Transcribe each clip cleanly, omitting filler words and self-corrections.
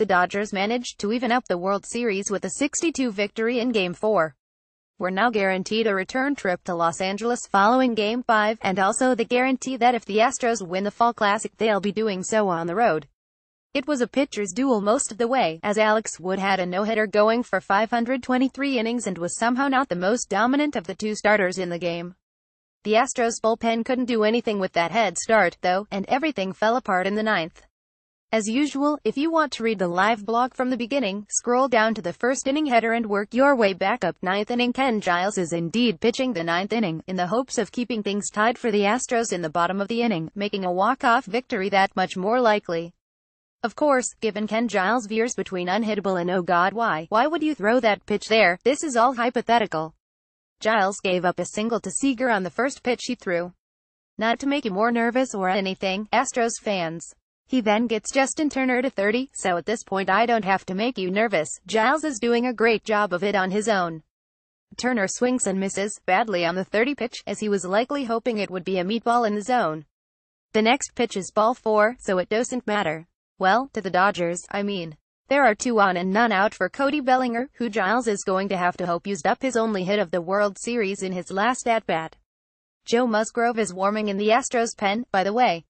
the Dodgers managed to even up the World Series with a 6-2 victory in Game 4. We're now guaranteed a return trip to Los Angeles following Game 5, and also the guarantee that if the Astros win the Fall Classic, they'll be doing so on the road. It was a pitcher's duel most of the way, as Alex Wood had a no-hitter going for 523 innings and was somehow not the most dominant of the two starters in the game. The Astros bullpen couldn't do anything with that head start, though, and everything fell apart in the ninth. As usual, if you want to read the live blog from the beginning, scroll down to the first inning header and work your way back up. Ninth inning. Ken Giles is indeed pitching the ninth inning, in the hopes of keeping things tied for the Astros in the bottom of the inning, making a walk-off victory that much more likely. Of course, given Ken Giles veers between unhittable and oh god why would you throw that pitch there? This is all hypothetical. Giles gave up a single to Seager on the first pitch he threw. Not to make you more nervous or anything, Astros fans. He then gets Justin Turner to 30, so at this point I don't have to make you nervous. Giles is doing a great job of it on his own. Turner swings and misses, badly on the 30 pitch, as he was likely hoping it would be a meatball in the zone. The next pitch is ball 4, so it doesn't matter. Well, to the Dodgers, I mean. There are 2 on and none out for Cody Bellinger, who Giles is going to have to hope used up his only hit of the World Series in his last at-bat. Joe Musgrove is warming in the Astros pen, by the way.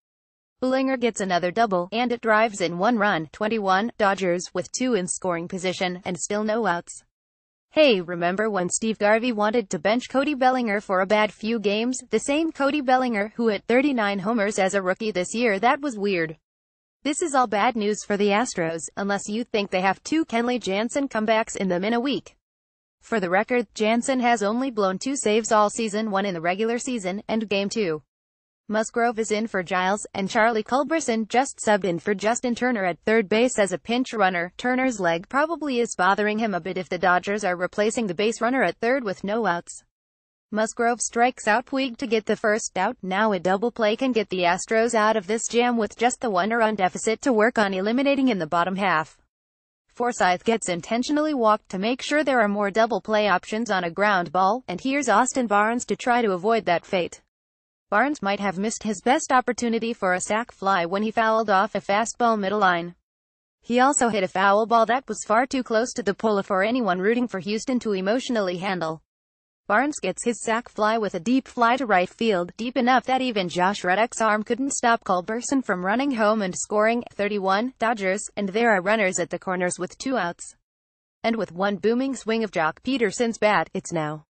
Bellinger gets another double, and it drives in 1 run. 21, Dodgers, with 2 in scoring position, and still no outs. Hey, remember when Steve Garvey wanted to bench Cody Bellinger for a bad few games? The same Cody Bellinger who hit 39 homers as a rookie this year. That was weird. This is all bad news for the Astros, unless you think they have 2 Kenley Jansen comebacks in them in a week. For the record, Jansen has only blown 2 saves all season, 1 in the regular season, and Game 2. Musgrove is in for Giles, and Charlie Culberson just subbed in for Justin Turner at third base as a pinch runner. Turner's leg probably is bothering him a bit if the Dodgers are replacing the base runner at third with no outs. Musgrove strikes out Puig to get the first out. Now a double play can get the Astros out of this jam with just the 1-run deficit to work on eliminating in the bottom half. Forsythe gets intentionally walked to make sure there are more double play options on a ground ball, and here's Austin Barnes to try to avoid that fate. Barnes might have missed his best opportunity for a sac fly when he fouled off a fastball middle line. He also hit a foul ball that was far too close to the pole for anyone rooting for Houston to emotionally handle. Barnes gets his sac fly with a deep fly to right field, deep enough that even Josh Reddick's arm couldn't stop Culberson from running home and scoring. 31, Dodgers, and there are runners at the corners with 2 outs. And with 1 booming swing of Jock Peterson's bat, it's now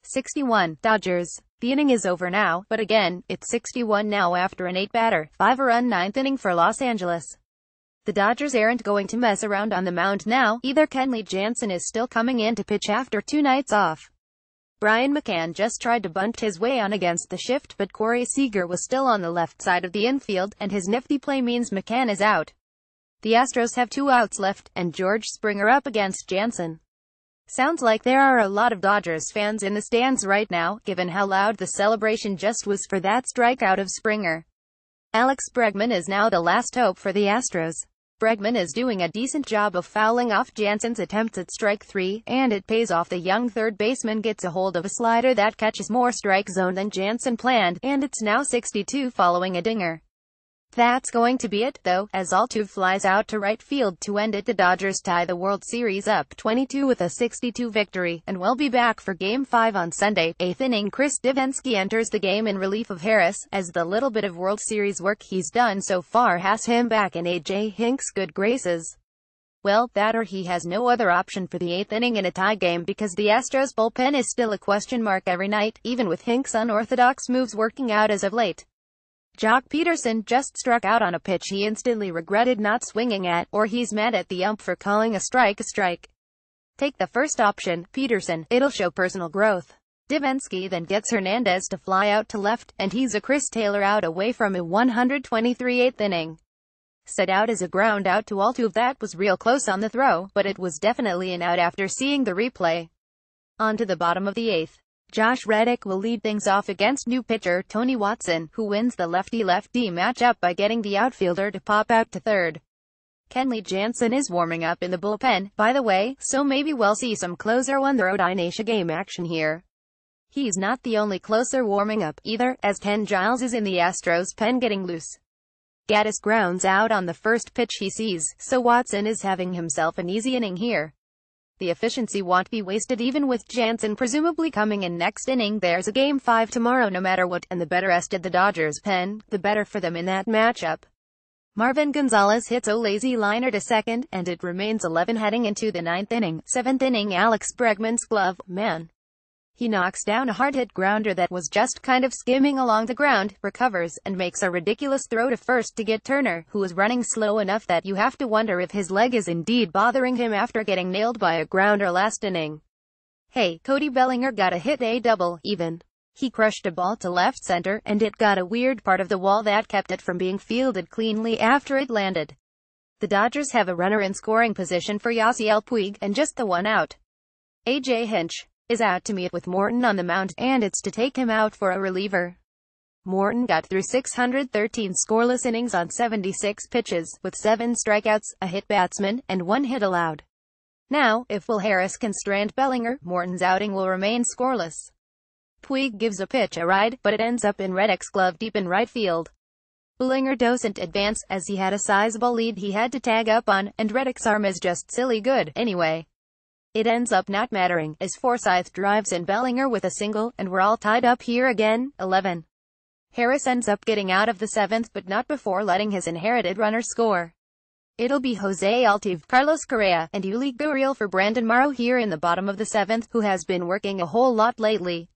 61, Dodgers. The inning is over now, but again, it's 61 now after an 8-batter, 5-run 9th inning for Los Angeles. The Dodgers aren't going to mess around on the mound now, either. Kenley Jansen is still coming in to pitch after 2 nights off. Brian McCann just tried to bunt his way on against the shift, but Corey Seager was still on the left side of the infield, and his nifty play means McCann is out. The Astros have 2 outs left, and George Springer up against Jansen. Sounds like there are a lot of Dodgers fans in the stands right now, given how loud the celebration just was for that strikeout of Springer. Alex Bregman is now the last hope for the Astros. Bregman is doing a decent job of fouling off Jansen's attempts at strike 3, and it pays off. The young third baseman gets a hold of a slider that catches more strike zone than Jansen planned, and it's now 62 following a dinger. That's going to be it, though, as Altuve flies out to right field to end it. The Dodgers tie the World Series up 22 with a 6-2 victory, and will be back for Game 5 on Sunday. 8th inning. Chris Devenski enters the game in relief of Harris, as the little bit of World Series work he's done so far has him back in A.J. Hinks' good graces. Well, that or he has no other option for the 8th inning in a tie game, because the Astros bullpen is still a question mark every night, even with Hinks' unorthodox moves working out as of late. Jock Peterson just struck out on a pitch he instantly regretted not swinging at, or he's mad at the ump for calling a strike a strike. Take the first option, Peterson. It'll show personal growth. Devenski then gets Hernandez to fly out to left, and he's a Chris Taylor out away from a 123 8th inning. Set out as a ground out to Altuve. That was real close on the throw, but it was definitely an out after seeing the replay. On to the bottom of the 8th. Josh Reddick will lead things off against new pitcher Tony Watson, who wins the lefty-lefty matchup by getting the outfielder to pop out to third. Kenley Jansen is warming up in the bullpen, by the way, so maybe we'll see some closer on the road Inacea game action here. He's not the only closer warming up, either, as Ken Giles is in the Astros pen getting loose. Gaddis grounds out on the first pitch he sees, so Watson is having himself an easy inning here. The efficiency won't be wasted even with Jansen presumably coming in next inning. There's a Game 5 tomorrow no matter what, and the better rested the Dodgers pen, the better for them in that matchup. Marvin Gonzalez hits a lazy liner to second, and it remains 11 heading into the 9th inning. 7th inning, Alex Bregman's glove, man. He knocks down a hard-hit grounder that was just kind of skimming along the ground, recovers, and makes a ridiculous throw to first to get Turner, who is running slow enough that you have to wonder if his leg is indeed bothering him after getting nailed by a grounder last inning. Hey, Cody Bellinger got a hit, a double, even. He crushed a ball to left center, and it got a weird part of the wall that kept it from being fielded cleanly after it landed. The Dodgers have a runner in scoring position for Yasiel Puig, and just the one out. A.J. Hinch is out to meet with Morton on the mound, and it's to take him out for a reliever. Morton got through 613 scoreless innings on 76 pitches, with 7 strikeouts, a hit batsman, and 1 hit allowed. Now, if Will Harris can strand Bellinger, Morton's outing will remain scoreless. Puig gives a pitch a ride, but it ends up in Reddick's glove deep in right field. Bellinger doesn't advance, as he had a sizable lead he had to tag up on, and Reddick's arm is just silly good, anyway. It ends up not mattering, as Forsythe drives in Bellinger with a single, and we're all tied up here again. 11. Harris ends up getting out of the 7th, but not before letting his inherited runner score. It'll be Jose Altuve, Carlos Correa, and Yuli Gurriel for Brandon Morrow here in the bottom of the 7th, who has been working a whole lot lately.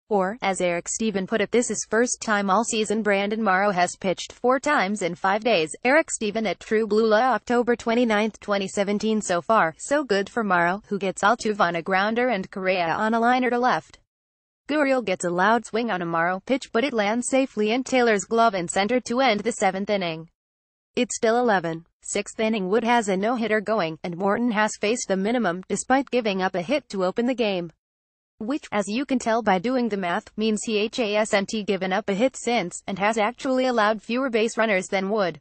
Or, as Eric Steven put it, this is first time all season Brandon Morrow has pitched 4 times in 5 days. Eric Steven at True Blue La, October 29, 2017. So far, so good for Morrow, who gets Altuve on a grounder and Correa on a liner to left. Gurriel gets a loud swing on a Morrow pitch, but it lands safely in Taylor's glove in center to end the 7th inning. It's still 11. 6th inning, Wood has a no-hitter going, and Morton has faced the minimum, despite giving up a hit to open the game. Which, as you can tell by doing the math, means he hasn't given up a hit since, and has actually allowed fewer base runners than Wood.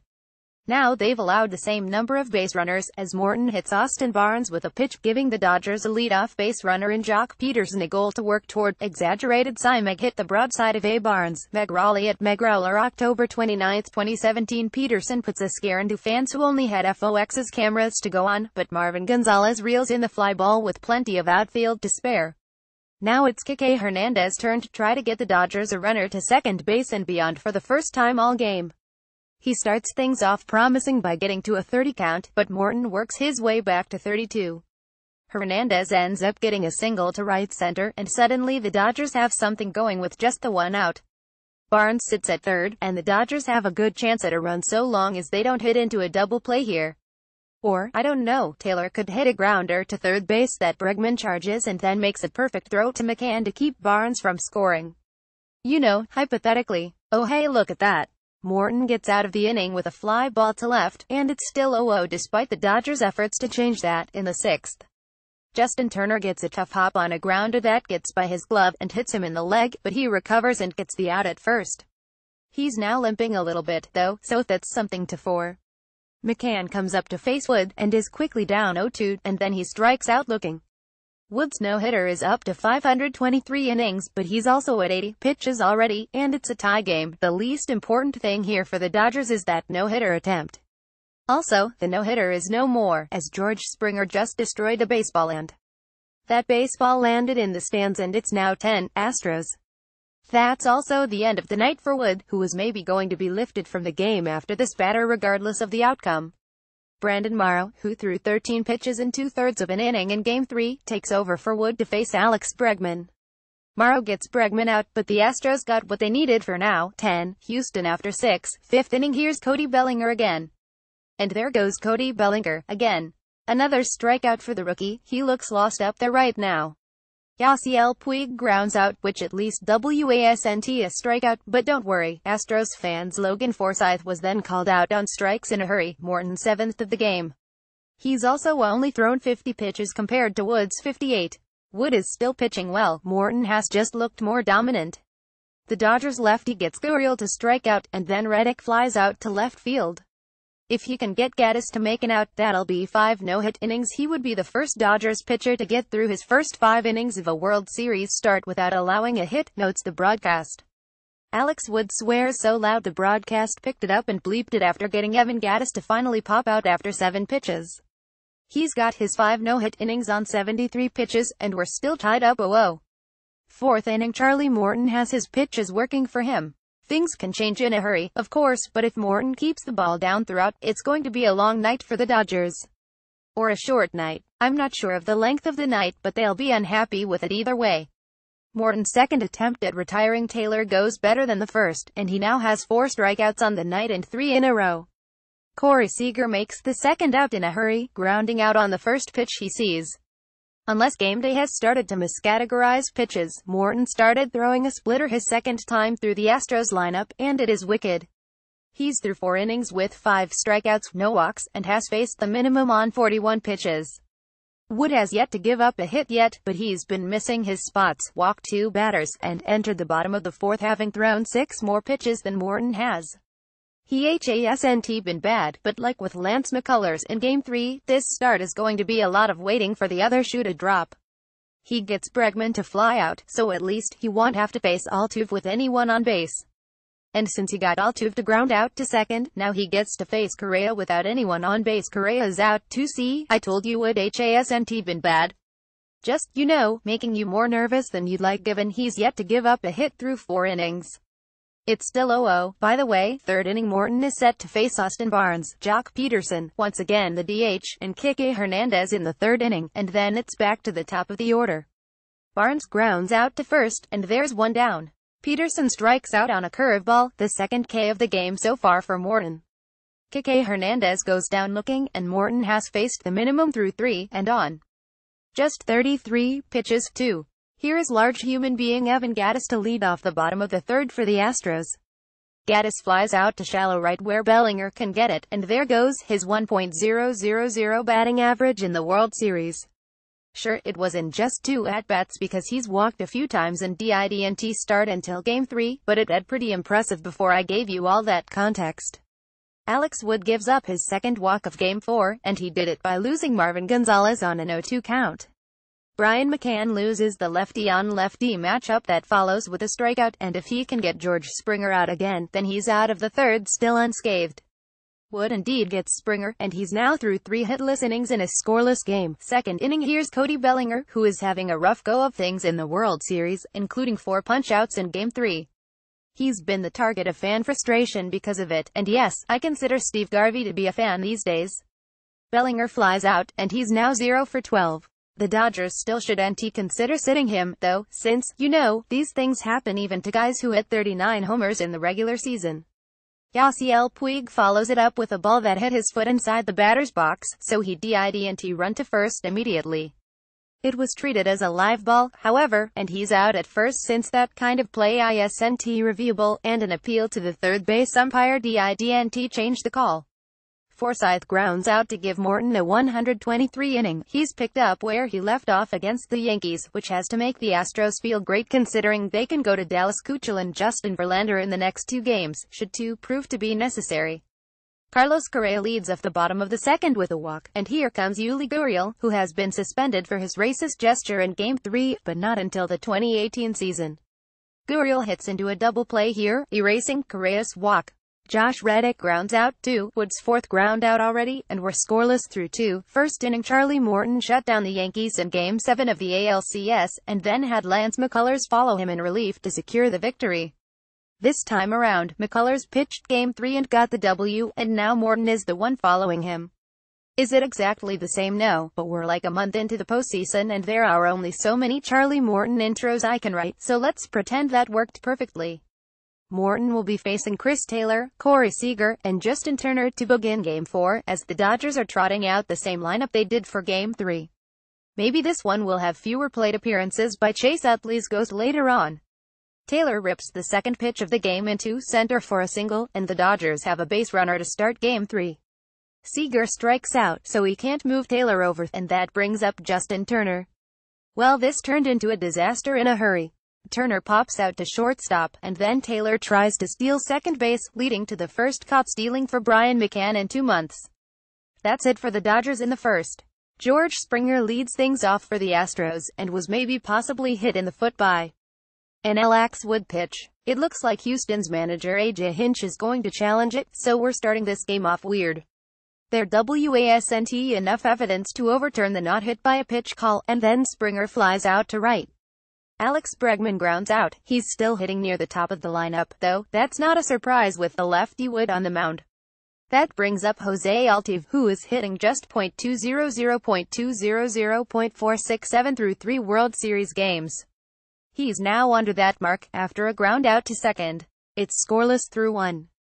Now they've allowed the same number of base runners, as Morton hits Austin Barnes with a pitch, giving the Dodgers a leadoff base runner in Jock Peterson, a goal to work toward. Exaggerated Meg hit the broadside of A. Barnes. Meg Raleigh at Meg Rowler, October 29, 2017. Peterson puts a scare into fans who only had FOX's cameras to go on, but Marvin Gonzalez reels in the fly ball with plenty of outfield to spare. Now it's Kike Hernandez's turn to try to get the Dodgers a runner to second base and beyond for the first time all game. He starts things off promising by getting to a 30 count, but Morton works his way back to 32. Hernandez ends up getting a single to right center, and suddenly the Dodgers have something going with just the one out. Barnes sits at third, and the Dodgers have a good chance at a run so long as they don't hit into a double play here. Or, I don't know, Taylor could hit a grounder to third base that Bregman charges and then makes a perfect throw to McCann to keep Barnes from scoring. You know, hypothetically. Oh hey, look at that. Morton gets out of the inning with a fly ball to left, and it's still 0-0 despite the Dodgers' efforts to change that. In the 6th, Justin Turner gets a tough hop on a grounder that gets by his glove and hits him in the leg, but he recovers and gets the out at first. He's now limping a little bit, though, so that's something to for. McCann comes up to face Wood, and is quickly down 0-2, and then he strikes out looking. Wood's no-hitter is up to 523 innings, but he's also at 80 pitches already, and it's a tie game. The least important thing here for the Dodgers is that no-hitter attempt. Also, the no-hitter is no more, as George Springer just destroyed a baseball, and that baseball landed in the stands, and it's now 10 Astros. That's also the end of the night for Wood, who was maybe going to be lifted from the game after this batter regardless of the outcome. Brandon Morrow, who threw 13 pitches in 2/3 of an inning in Game 3, takes over for Wood to face Alex Bregman. Morrow gets Bregman out, but the Astros got what they needed for now. 10. Houston after 6. 5th inning, here's Cody Bellinger again. And there goes Cody Bellinger, again. Another strikeout for the rookie. He looks lost up there right now. Yasiel Puig grounds out, which at least wasn't a strikeout, but don't worry, Astros fans. Logan Forsythe was then called out on strikes in a hurry. Morton 7th of the game. He's also only thrown 50 pitches compared to Wood's 58. Wood is still pitching well. Morton has just looked more dominant. The Dodgers lefty gets Gurriel to strike out, and then Reddick flies out to left field. If he can get Gaddis to make an out, that'll be 5 no-hit innings. He would be the first Dodgers pitcher to get through his first 5 innings of a World Series start without allowing a hit, notes the broadcast. Alex Wood swears so loud the broadcast picked it up and bleeped it after getting Evan Gattis to finally pop out after 7 pitches. He's got his 5 no-hit innings on 73 pitches, and we're still tied up 0-0. Fourth inning, Charlie Morton has his pitches working for him. Things can change in a hurry, of course, but if Morton keeps the ball down throughout, it's going to be a long night for the Dodgers. Or a short night. I'm not sure of the length of the night, but they'll be unhappy with it either way. Morton's second attempt at retiring Taylor goes better than the first, and he now has 4 strikeouts on the night and 3 in a row. Corey Seager makes the second out in a hurry, grounding out on the first pitch he sees. Unless game day has started to miscategorize pitches, Morton started throwing a splitter his second time through the Astros lineup, and it is wicked. He's through 4 innings with 5 strikeouts, no walks, and has faced the minimum on 41 pitches. Wood has yet to give up a hit yet, but he's been missing his spots, walked 2 batters, and entered the bottom of the 4th having thrown 6 more pitches than Morton has. He hasn't been bad, but like with Lance McCullers in Game 3, this start is going to be a lot of waiting for the other shoe to drop. He gets Bregman to fly out, so at least he won't have to face Altuve with anyone on base. And since he got Altuve to ground out to second, now he gets to face Correa without anyone on base. Correa's out too. See, I told you Wood hasn't been bad. Just, making you more nervous than you'd like given he's yet to give up a hit through 4 innings. It's still 0-0. By the way, 3rd inning Morton is set to face Austin Barnes, Jock Peterson, once again the DH, and Kike Hernandez in the 3rd inning, and then it's back to the top of the order. Barnes grounds out to first, and there's 1 down. Peterson strikes out on a curveball, the second K of the game so far for Morton. Kike Hernandez goes down looking, and Morton has faced the minimum through 3 and on just 33 pitches, too. Here is large human being Evan Gattis to lead off the bottom of the 3rd for the Astros. Gattis flies out to shallow right where Bellinger can get it, and there goes his 1.000 batting average in the World Series. Sure, it was in just 2 at-bats because he's walked a few times and didn't start until Game 3, but it had pretty impressive before I gave you all that context. Alex Wood gives up his second walk of Game 4, and he did it by losing Marvin Gonzalez on an 0-2 count. Brian McCann loses the lefty-on-lefty matchup that follows with a strikeout, and if he can get George Springer out again, then he's out of the 3rd still unscathed. Wood indeed gets Springer, and he's now through 3 hitless innings in a scoreless game. 2nd inning, here's Cody Bellinger, who is having a rough go of things in the World Series, including 4 punch-outs in Game 3. He's been the target of fan frustration because of it, and yes, I consider Steve Garvey to be a fan these days. Bellinger flies out, and he's now 0 for 12. The Dodgers still shouldn't consider sitting him, though, since, these things happen even to guys who hit 39 homers in the regular season. Yasiel Puig follows it up with a ball that hit his foot inside the batter's box, so he didn't run to first immediately. It was treated as a live ball, however, and he's out at first since that kind of play isn't reviewable, and an appeal to the third base umpire didn't change the call. Forsythe grounds out to give Morton a 123 inning. He's picked up where he left off against the Yankees, which has to make the Astros feel great considering they can go to Dallas. Keuchel and Justin Verlander in the next 2 games, should 2 prove to be necessary. Carlos Correa leads off the bottom of the 2nd with a walk, and here comes Yuli Gurriel, who has been suspended for his racist gesture in Game 3, but not until the 2018 season. Gurriel hits into a double play here, erasing Correa's walk. Josh Reddick grounds out, too, Wood's 4th ground out already, and we're scoreless through 2. 1st inning, Charlie Morton shut down the Yankees in Game 7 of the ALCS, and then had Lance McCullers follow him in relief to secure the victory. This time around, McCullers pitched Game 3 and got the W, and now Morton is the one following him. Is it exactly the same? No, but we're like a month into the postseason and there are only so many Charlie Morton intros I can write, so let's pretend that worked perfectly. Morton will be facing Chris Taylor, Corey Seager, and Justin Turner to begin Game 4, as the Dodgers are trotting out the same lineup they did for Game 3. Maybe this one will have fewer plate appearances by Chase Utley's ghost later on. Taylor rips the second pitch of the game into center for a single, and the Dodgers have a base runner to start Game 3. Seager strikes out, so he can't move Taylor over, and that brings up Justin Turner. Well, this turned into a disaster in a hurry. Turner pops out to shortstop, and then Taylor tries to steal second base, leading to the first caught stealing for Brian McCann in 2 months. That's it for the Dodgers in the 1st. George Springer leads things off for the Astros, and was maybe possibly hit in the foot by an Alex Wood pitch. It looks like Houston's manager AJ Hinch is going to challenge it, so we're starting this game off weird. There wasn't enough evidence to overturn the not hit by a pitch call, and then Springer flies out to right. Alex Bregman grounds out. He's still hitting near the top of the lineup, though. That's not a surprise with the lefty Wood on the mound. That brings up Jose Altuve, who is hitting just .200, .467 through 3 World Series games. He's now under that mark, after a ground out to second. It's scoreless through 1.